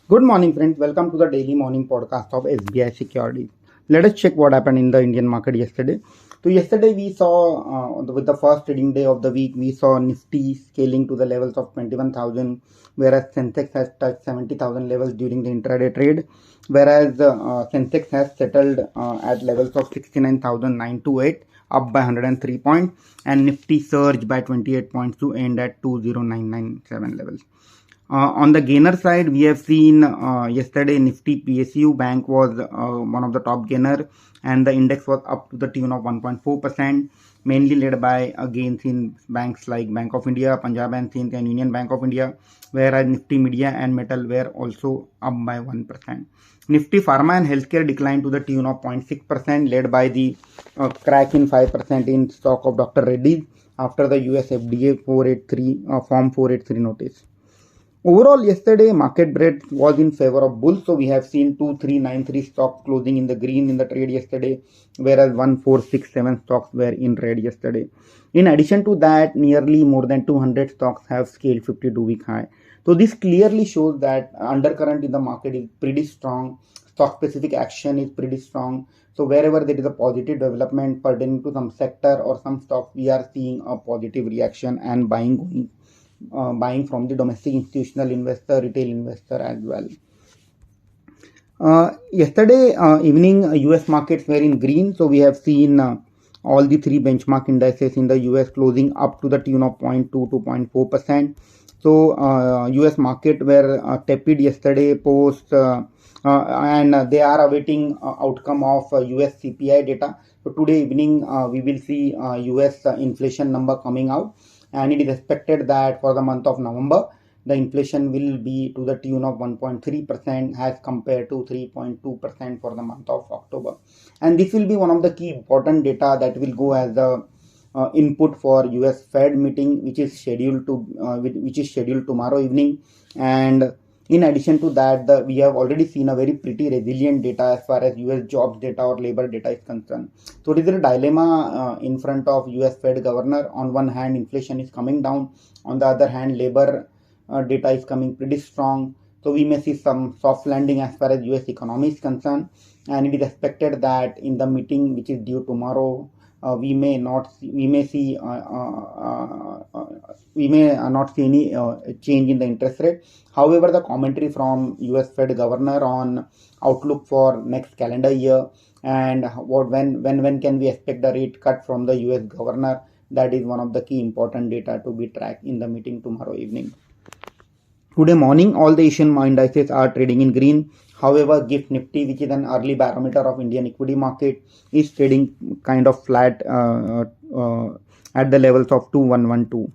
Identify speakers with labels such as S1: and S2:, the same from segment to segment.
S1: Good morning, friends. Welcome to the daily morning podcast of SBI Securities. Let us check what happened in the Indian market yesterday. So, yesterday we saw, with the first trading day of the week, we saw Nifty scaling to the levels of 21,000, whereas Sensex has touched 70,000 levels during the intraday trade, whereas Sensex has settled at levels of 69,928, up by 103 points, and Nifty surged by 28 points to end at 20,997 levels. On the gainer side, we have seen yesterday Nifty PSU Bank was one of the top gainer, and the index was up to the tune of 1.4%, mainly led by gains in banks like Bank of India, Punjab and Sindh, and Union Bank of India, whereas Nifty Media and Metal were also up by 1%. Nifty Pharma and Healthcare declined to the tune of 0.6%, led by the crack in 5% in stock of Dr. Reddy's after the US FDA 483 Form 483 notice. Overall, yesterday market breadth was in favor of bulls, so we have seen 2393 stocks closing in the green in the trade yesterday, whereas 1467 stocks were in red yesterday. In addition to that, nearly more than 200 stocks have scaled 52-week high. So this clearly shows that undercurrent in the market is pretty strong. Stock specific action is pretty strong. So wherever there is a positive development pertaining to some sector or some stock, we are seeing a positive reaction and buying from the domestic institutional investor, retail investor as well. Yesterday evening, US markets were in green, so we have seen all the three benchmark indices in the US closing up to the tune of 0.2 to 0.4%. So US market were tepid yesterday post and they are awaiting outcome of US CPI data. So today evening we will see US inflation number coming out, and it is expected that for the month of November the inflation will be to the tune of 1.3% as compared to 3.2% for the month of October. And this will be one of the key important data that will go as the input for US Fed meeting, which is scheduled tomorrow evening. And in addition to that, we have already seen a very pretty resilient data as far as US jobs data or labor data is concerned. So it is a dilemma in front of US Fed governor. On one hand, inflation is coming down. On the other hand, labor data is coming pretty strong. So we may see some soft landing as far as US economy is concerned. And it is expected that in the meeting which is due tomorrow, we may not see any change in the interest rate. However, the commentary from US Fed governor on outlook for next calendar year and when can we expect the rate cut from the US governor, that is one of the key important data to be tracked in the meeting tomorrow evening. Today morning, all the Asian indices are trading in green. However, GIFT Nifty, which is an early barometer of Indian equity market, is trading kind of flat at the levels of 2112.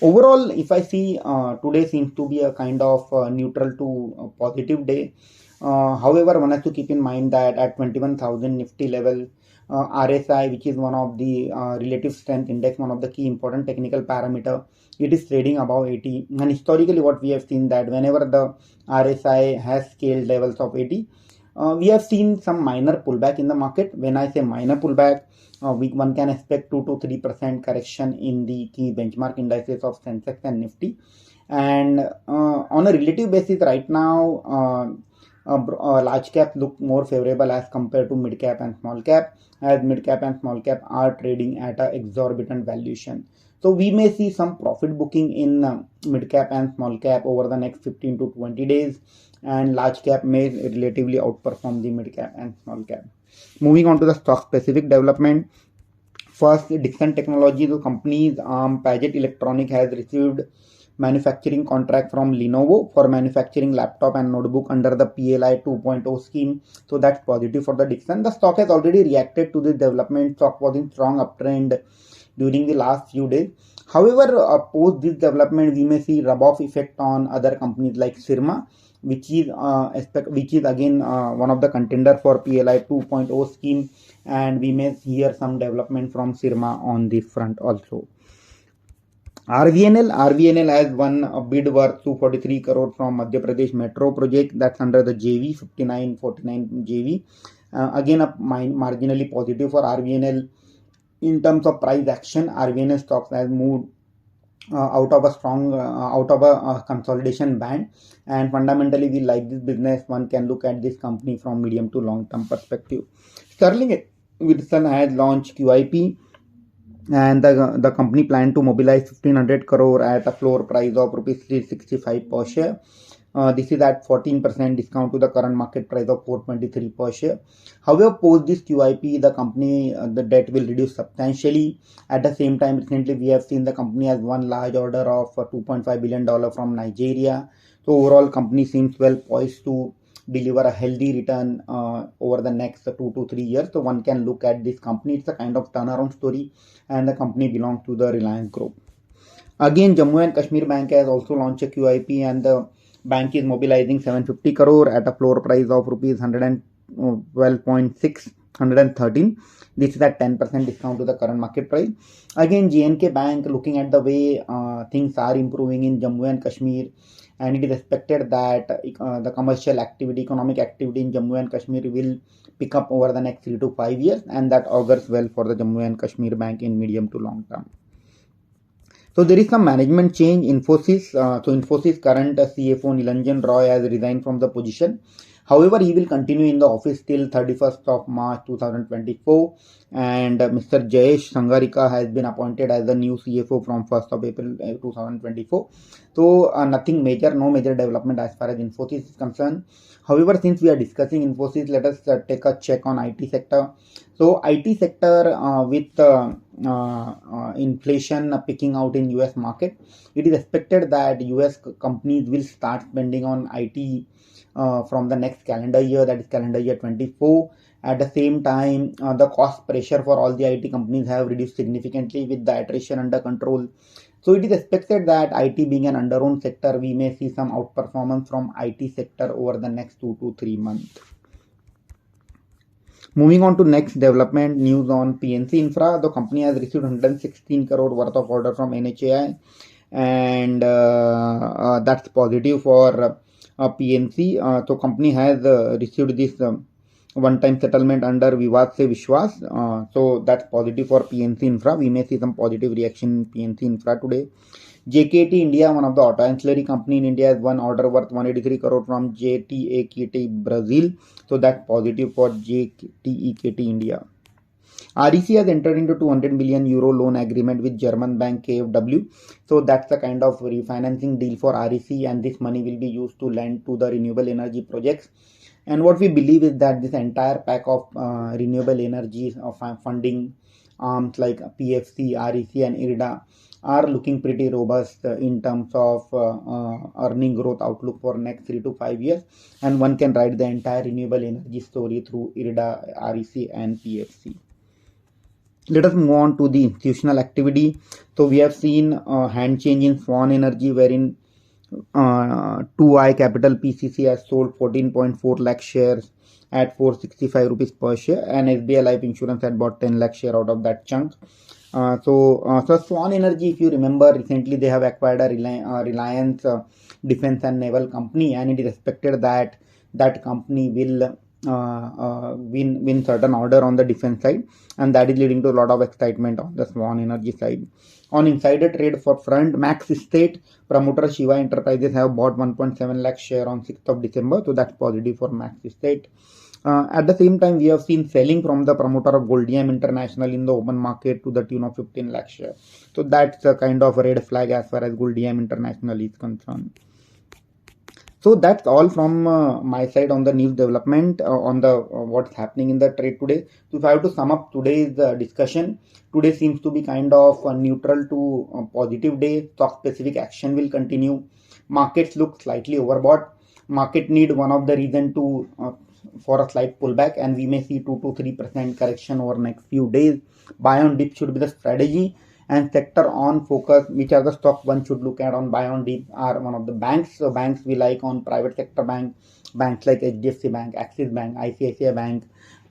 S1: Overall, if I see today seems to be a kind of neutral to positive day. However, one has to keep in mind that at 21,000 Nifty level, RSI, which is one of the relative strength index, one of the key important technical parameter, it is trading above 80. And historically, what we have seen that whenever the RSI has scaled levels of 80, we have seen some minor pullback in the market. When I say minor pullback, one can expect 2 to 3% correction in the key benchmark indices of Sensex and Nifty. And on a relative basis, right now, large cap look more favorable as compared to mid cap and small cap, as mid cap and small cap are trading at an exorbitant valuation. So we may see some profit booking in mid cap and small cap over the next 15 to 20 days, and large cap may relatively outperform the mid cap and small cap. Moving on to the stock specific development. First, Dixon Technology, the company's arm Paget Electronic has received manufacturing contract from Lenovo for manufacturing laptop and notebook under the PLI 2.0 scheme. So that's positive for the Dixon. The stock has already reacted to this development. Stock was in strong uptrend during the last few days. However, post this development, we may see rub-off effect on other companies like Sirma, which is again one of the contender for PLI 2.0 scheme, and we may hear some development from Sirma on this front also. RVNL has won a bid worth 243 crore from Madhya Pradesh Metro project, that's under the JV 5949 JV. Again, a marginally positive for RVNL. In terms of price action, RVNL stocks has moved out of a strong out of a consolidation band, and fundamentally we like this business. One can look at this company from medium to long term perspective. Sterling Wilson has launched QIP, and the company plan to mobilize 1500 crore at a floor price of rupees 365 per share. This is at 14% discount to the current market price of 423 per share. However, post this QIP, the company, the debt will reduce substantially. At the same time, recently we have seen the company has one large order of $2.5 billion from Nigeria. So overall, company seems well poised to deliver a healthy return over the next 2 to 3 years. So one can look at this company. It's a kind of turnaround story, and the company belongs to the Reliance Group. Again, Jammu and Kashmir Bank has also launched a QIP, and the bank is mobilizing 750 crore at a floor price of rupees 112.6 113. This is at 10% discount to the current market price. Again, JNK Bank, looking at the way things are improving in Jammu and Kashmir, and it is expected that the commercial activity, economic activity in Jammu and Kashmir will pick up over the next 3 to 5 years, and that augurs well for the Jammu and Kashmir Bank in medium to long term. So there is some management change. Infosys current CFO Nilanjan Roy has resigned from the position. However, he will continue in the office till 31st of March 2024, and Mr. Jayesh Sangarika has been appointed as the new CFO from 1st of April 2024. So nothing major, no major development as far as Infosys is concerned. However, since we are discussing Infosys, let us take a check on IT sector. So IT sector with inflation picking out in US market, it is expected that US companies will start spending on IT from the next calendar year, that is calendar year 24. At the same time, the cost pressure for all the IT companies have reduced significantly with the attrition under control. So it is expected that IT being an under-owned sector, we may see some outperformance from IT sector over the next 2 to 3 months. Moving on to next development news on PNC Infra. The company has received 116 crore worth of order from NHAI, and that's positive for PNC. So company has received this one-time settlement under Vivad Se Vishwas. So that's positive for PNC Infra. We may see some positive reaction in PNC Infra today. JKT India, one of the auto ancillary company in India, has one order worth 183 crore from JTEKT Brazil. So that's positive for JTEKT India. REC has entered into 200 million euro loan agreement with German bank KfW. So that's the kind of refinancing deal for REC, and this money will be used to lend to the renewable energy projects. And what we believe is that this entire pack of renewable energy funding arms like PFC, REC and IREDA are looking pretty robust in terms of earning growth outlook for next 3 to 5 years, and one can ride the entire renewable energy story through IREDA, REC and PFC. Let us move on to the institutional activity. So we have seen hand change in Swan Energy, wherein 2i Capital PCC has sold 14.4 lakh shares at 465 rupees per share, and SBI Life Insurance had bought 10 lakh share out of that chunk. So Swan Energy, if you remember, recently they have acquired a Reliance Defense and Naval Company, and it is expected that that company will win certain order on the defense side, and that is leading to a lot of excitement on the Swan Energy side. On insider trade for front, Max Estate promoter Shiva Enterprises have bought 1.7 lakh share on 6th of December, so that's positive for Max Estate. At the same time, we have seen selling from the promoter of Goldiam International in the open market to the tune of 15 lakh share. So that's a kind of a red flag as far as Goldiam International is concerned. So that's all from my side on the news development on the what's happening in the trade today. So if I have to sum up today's discussion, today seems to be kind of a neutral to positive day. Stock specific action will continue. Markets look slightly overbought. Market need one of the reason to for a slight pullback, and we may see 2 to 3% correction over next few days. Buy on dip should be the strategy, and sector on focus, which are the stock one should look at on buy on dip, are one of the banks. So banks we like on private sector banks like HDFC Bank, Axis Bank, ICICI Bank,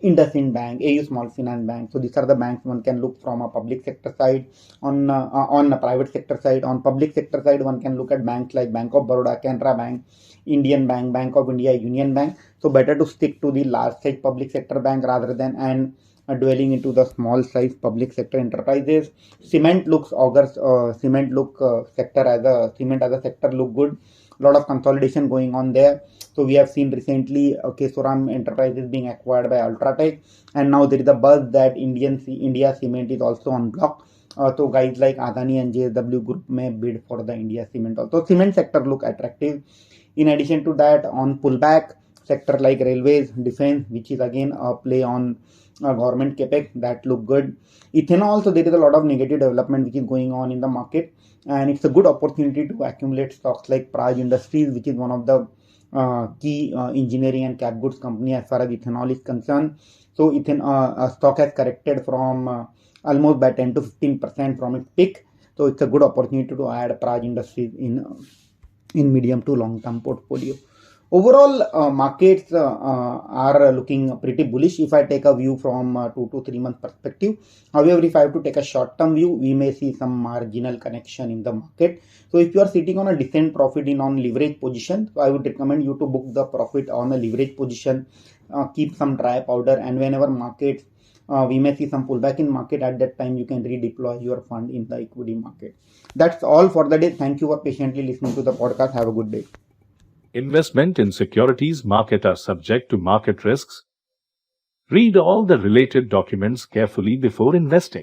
S1: IndusInd Bank, AU Small Finance Bank. So these are the banks one can look from a public sector side. On a private sector side, on public sector side, one can look at banks like Bank of Baroda, Canara Bank, Indian Bank, Bank of India, Union Bank. So better to stick to the large size public sector bank rather than, and dwelling into the small size public sector enterprises. Cement looks augurs cement look sector as a cement as a sector look good. A lot of consolidation going on there. So we have seen recently Kesoram Enterprises being acquired by Ultratech, and now there is a buzz that India Cement is also on block. So guys like Adani and JSW Group may bid for the India Cement also. Cement sector look attractive. In addition to that, on pullback, sector like railways, defense, which is again a play on government capex, that look good. Ethanol also, there is a lot of negative development which is going on in the market, and it's a good opportunity to accumulate stocks like Praj Industries, which is one of the key engineering and cap goods company as far as ethanol is concerned. So stock has corrected from almost by 10 to 15% from its peak. So it's a good opportunity to add Praj Industries in medium to long term portfolio. Overall, markets are looking pretty bullish if I take a view from 2 to 3 month perspective. However, if I have to take a short term view, we may see some marginal correction in the market. So if you are sitting on a decent profit in on leverage position, so I would recommend you to book the profit on a leverage position, keep some dry powder, and whenever markets we may see some pullback in market, at that time you can redeploy your fund in the equity market. That's all for the day. Thank you for patiently listening to the podcast. Have a good day.
S2: Investment in securities market are subject to market risks. Read all the related documents carefully before investing.